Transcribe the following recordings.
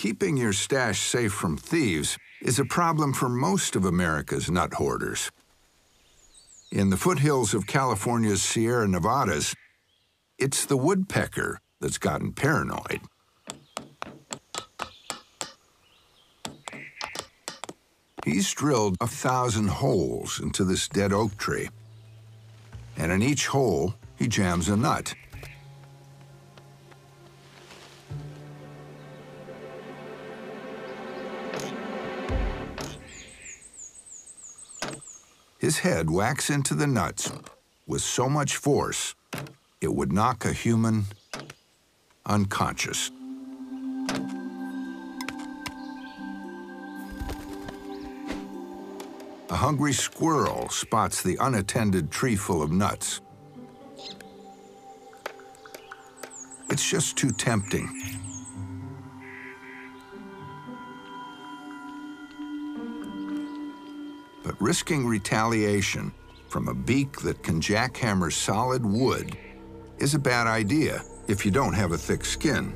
Keeping your stash safe from thieves is a problem for most of America's nut hoarders. In the foothills of California's Sierra Nevadas, it's the woodpecker that's gotten paranoid. He's drilled 1,000 holes into this dead oak tree, and in each hole, he jams a nut. His head whacks into the nuts with so much force, it would knock a human unconscious. A hungry squirrel spots the unattended tree full of nuts. It's just too tempting. But risking retaliation from a beak that can jackhammer solid wood is a bad idea if you don't have a thick skin.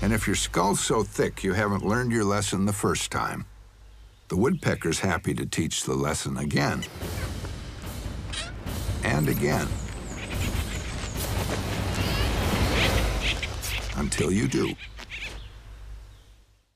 And if your skull's so thick you haven't learned your lesson the first time, the woodpecker's happy to teach the lesson again and again until you do.